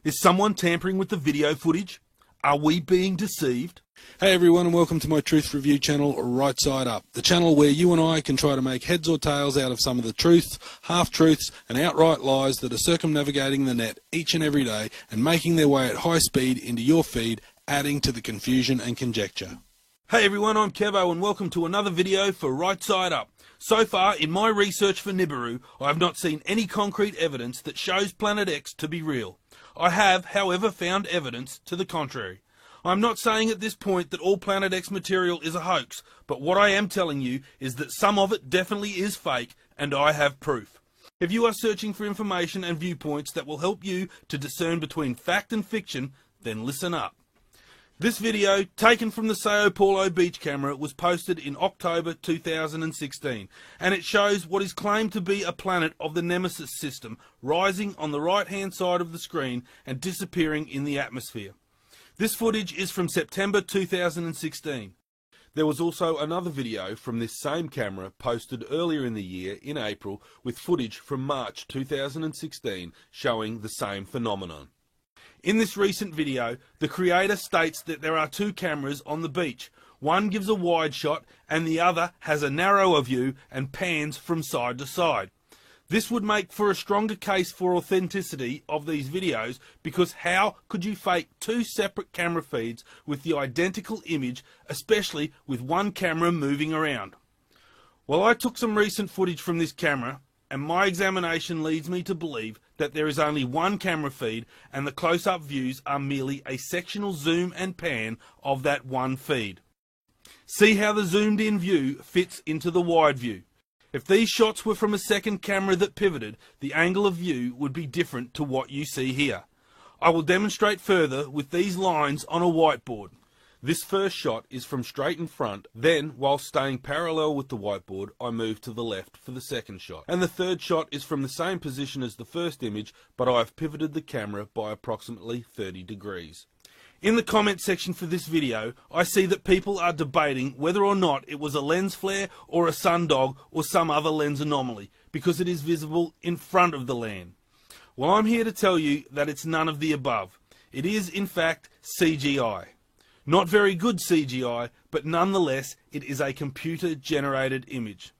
Is someone tampering with the video footage? Are we being deceived? Hey everyone, and welcome to my truth review channel, Right Side Up, the channel where you and I can try to make heads or tails out of some of the truths, half-truths and outright lies that are circumnavigating the net each and every day and making their way at high speed into your feed, adding to the confusion and conjecture. Hey everyone, I'm Kevo and welcome to another video for Right Side Up. So far, in my research for Nibiru, I have not seen any concrete evidence that shows Planet X to be real. I have, however, found evidence to the contrary. I'm not saying at this point that all Planet X material is a hoax, but what I am telling you is that some of it definitely is fake, and I have proof. If you are searching for information and viewpoints that will help you to discern between fact and fiction, then listen up. This video, taken from the Sao Paulo beach camera, was posted in October 2016, and it shows what is claimed to be a planet of the Nemesis system rising on the right-hand side of the screen and disappearing in the atmosphere. This footage is from September 2016. There was also another video from this same camera posted earlier in the year, in April, with footage from March 2016 showing the same phenomenon. In this recent video, the creator states that there are two cameras on the beach. One gives a wide shot and the other has a narrower view and pans from side to side. This would make for a stronger case for authenticity of these videos, because how could you fake two separate camera feeds with the identical image, especially with one camera moving around? Well, I took some recent footage from this camera, and my examination leads me to believe that there is only one camera feed and the close-up views are merely a sectional zoom and pan of that one feed. See how the zoomed in view fits into the wide view. If these shots were from a second camera that pivoted, the angle of view would be different to what you see here. I will demonstrate further with these lines on a whiteboard. This first shot is from straight in front, then, while staying parallel with the whiteboard, I move to the left for the second shot. And the third shot is from the same position as the first image, but I have pivoted the camera by approximately 30 degrees. In the comment section for this video, I see that people are debating whether or not it was a lens flare or a sundog or some other lens anomaly, because it is visible in front of the land. Well, I'm here to tell you that it's none of the above. It is, in fact, CGI. Not very good CGI, but nonetheless it is a computer-generated image.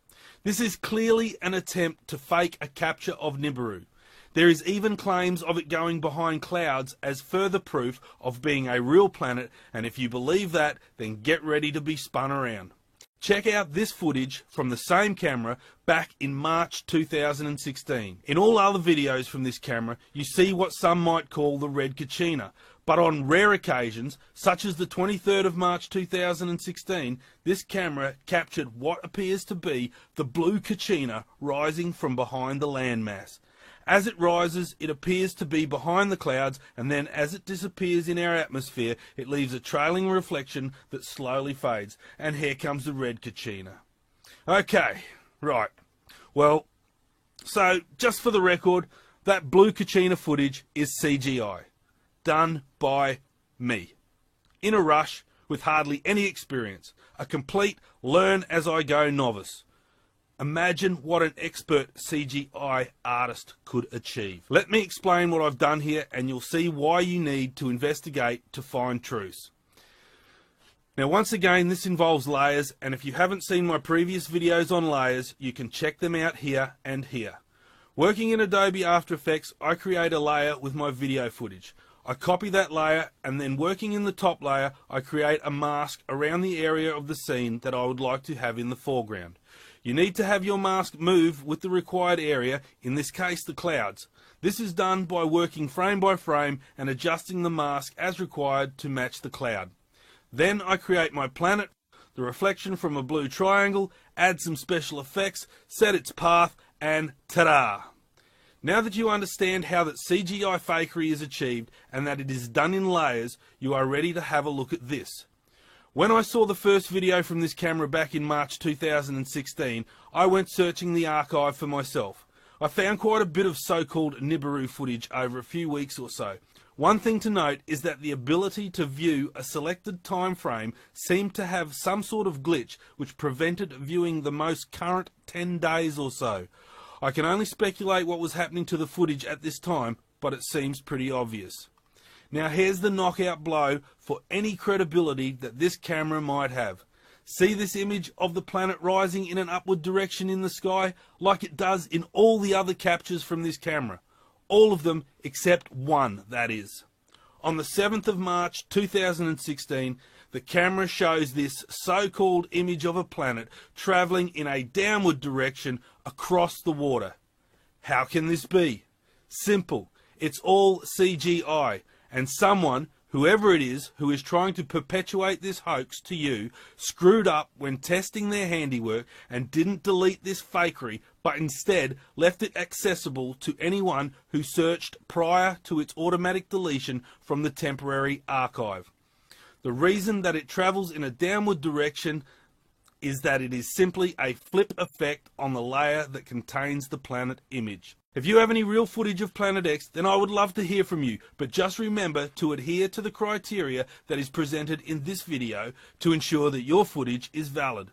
This is clearly an attempt to fake a capture of Nibiru. There is even claims of it going behind clouds as further proof of being a real planet, and if you believe that, then get ready to be spun around. Check out this footage from the same camera back in March 2016. In all other videos from this camera, you see what some might call the red Kachina, but on rare occasions, such as the 23rd of March 2016, this camera captured what appears to be the blue Kachina rising from behind the landmass. As it rises, it appears to be behind the clouds, and then as it disappears in our atmosphere, it leaves a trailing reflection that slowly fades. And here comes the red Kachina. Okay, right. Well, so just for the record, that blue Kachina footage is CGI. Done by me. In a rush, with hardly any experience. A complete learn-as-I-go novice. Imagine what an expert CGI artist could achieve. Let me explain what I've done here, and you'll see why you need to investigate to find truths. Now, once again, this involves layers, and if you haven't seen my previous videos on layers, you can check them out here and here. Working in Adobe After Effects, I create a layer with my video footage. I copy that layer, and then working in the top layer, I create a mask around the area of the scene that I would like to have in the foreground. You need to have your mask move with the required area, in this case the clouds. This is done by working frame by frame and adjusting the mask as required to match the cloud. Then I create my planet, the reflection from a blue triangle, add some special effects, set its path, and ta-da! Now that you understand how that CGI fakery is achieved and that it is done in layers, you are ready to have a look at this. When I saw the first video from this camera back in March 2016, I went searching the archive for myself. I found quite a bit of so-called Nibiru footage over a few weeks or so. One thing to note is that the ability to view a selected time frame seemed to have some sort of glitch which prevented viewing the most current 10 days or so. I can only speculate what was happening to the footage at this time, but it seems pretty obvious. Now here's the knockout blow for any credibility that this camera might have. See this image of the planet rising in an upward direction in the sky, like it does in all the other captures from this camera. All of them except one, that is. On the 7th of March 2016, the camera shows this so-called image of a planet travelling in a downward direction across the water. How can this be? Simple. It's all CGI, and someone, whoever it is, who is trying to perpetuate this hoax to you, screwed up when testing their handiwork and didn't delete this fakery, but instead left it accessible to anyone who searched prior to its automatic deletion from the temporary archive. The reason that it travels in a downward direction is that it is simply a flip effect on the layer that contains the planet image. If you have any real footage of Planet X, then I would love to hear from you, but just remember to adhere to the criteria that is presented in this video to ensure that your footage is valid.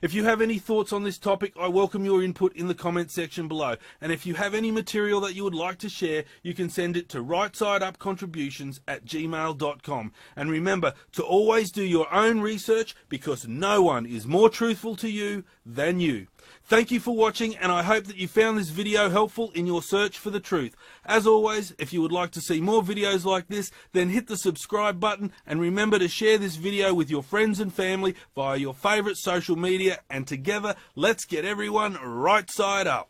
If you have any thoughts on this topic, I welcome your input in the comment section below. And if you have any material that you would like to share, you can send it to rightsideupcontributions@gmail.com. And remember to always do your own research, because no one is more truthful to you than you. Thank you for watching, and I hope that you found this video helpful in your search for the truth. As always, if you would like to see more videos like this, then hit the subscribe button, and remember to share this video with your friends and family via your favourite social media, and together, let's get everyone right side up.